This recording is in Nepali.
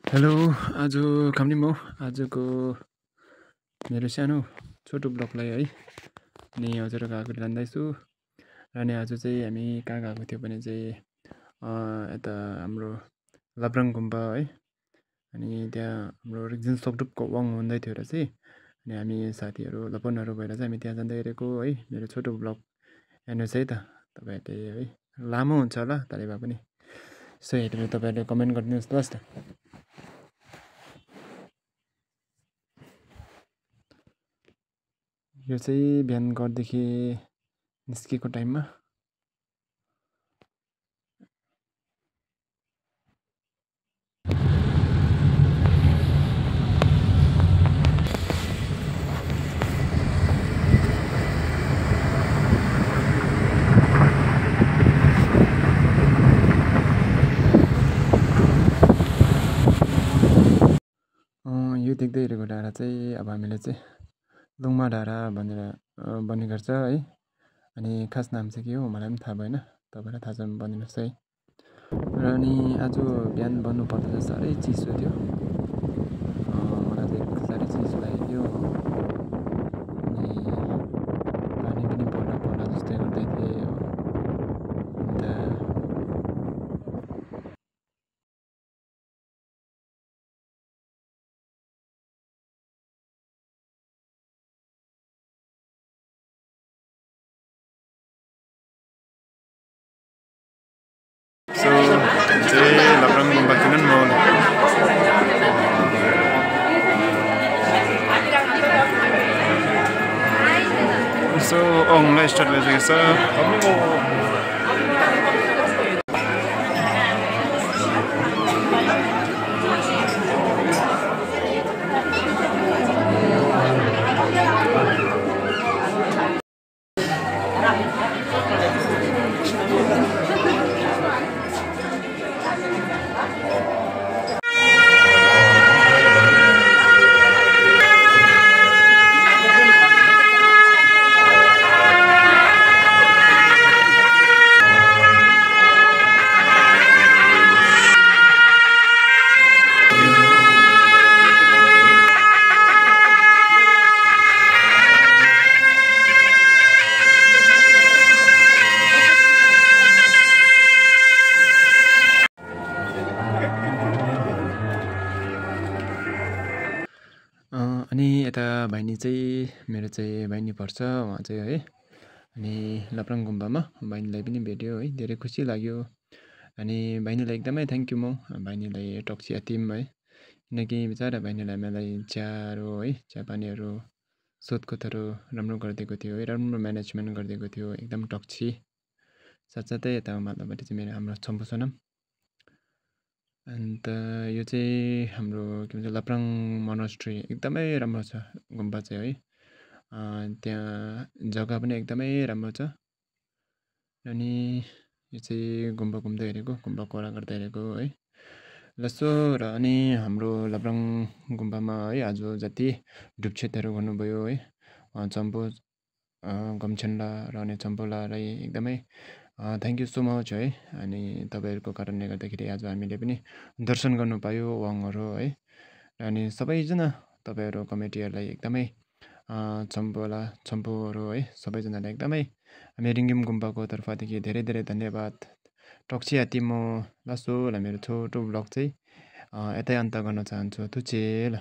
हेलो आज खाम्ने म आजको मेरो सानो छोटो ब्लगलाई है अनि हजुरको अगाडि लाँदैछु र नि आज चाहिँ हामी कहाँ गएको थियो भने चाहिँ यता हाम्रो लाब्राङ गुम्बा है अनि त्यहाँ हाम्रो रिक्जिन सोक्टुपको वाङ हुँदै थियो र चाहिँ अनि हामी साथीहरू लपनहरू भएर चाहिँ हामी त्यहाँ जाँदै गरेको है मेरो छोटो ब्लग हेर्नुहोस् है त तपाईँहरूले है लामो हुन्छ होला तरै भए पनि यसो हेरेर तपाईँहरूले कमेन्ट गरिदिनुहोस् ल त। यो चाहिँ बिहान घरदेखि निस्केको टाइममा यो देख्दै गरेको डाँडा चाहिँ अब हामीले चाहिँ लुङमा डाँडा भनेर भन्ने गर्छ है अनि खास नाम चाहिँ के हो मलाई पनि थाहा भएन तपाईँलाई थाहा छ भने भनिदिनुहोस् है। र अनि आज बिहान भन्नुपर्दा चाहिँ साह्रै चिसो थियो मलाई चाहिँ साह्रै चिसो लाग्यो अनि पानी पनि पर्ला जस्तै गर्दै थिएँ अन्त So, jadi laporan pembangunan mau. So, mulai start lagi so. Kami mau. अनि यता भाइनी चाहिँ मेरो चाहिँ भाइनी पर्छ उहाँ चाहिँ है अनि लाप्राङ गुम्बामा भाइनीलाई पनि भेट्यो है धेरै खुसी लाग्यो अनि भाइनीलाई एकदमै थ्याङ्क यू म भाइनीलाई टक्सिया टिम है किनकि बिचरा भाइनीलाई मलाई चियाहरू है चियापानीहरू सोधखोजहरू राम्रो गरिदिएको थियो है राम्रो म्यानेजमेन्ट गरिदिएको थियो एकदम टक्सी साथसाथै यता माथिल्लोपट्टि चाहिँ मेरो हाम्रो छम्पू सोनाम अन्त यो चाहिँ हाम्रो के भन्छ लाप्राङ मोनास्ट्री एकदमै राम्रो छ गुम्बा चाहिँ है त्यहाँ जग्गा पनि एकदमै राम्रो छ अनि यो चाहिँ गुम्बा घुम्दै हेरेको गुम्बा कोरा गर्दै हेरेको है लसो र अनि हाम्रो लाप्राङ गुम्बामा है आज जति ढुकछेतहरू गर्नुभयो है चम्पू गम्छेन्ला र अनि चम्पोलालाई एकदमै थ्याङ्क यू सो मच है अनि तपाईँहरूको कारणले गर्दाखेरि आज हामीले पनि दर्शन गर्नु पायो वाङहरू है अनि सबैजना तपाईँहरू कमिटीहरूलाई एकदमै चम्पूहरू है सबैजनालाई एकदमै हामी रिङ्गिम गुम्बाको तर्फदेखि धेरै धेरै धन्यवाद टक्सी हात्ती म लासो मेरो छोटो ब्लग चाहिँ यतै अन्त गर्न चाहन्छु तुचेल।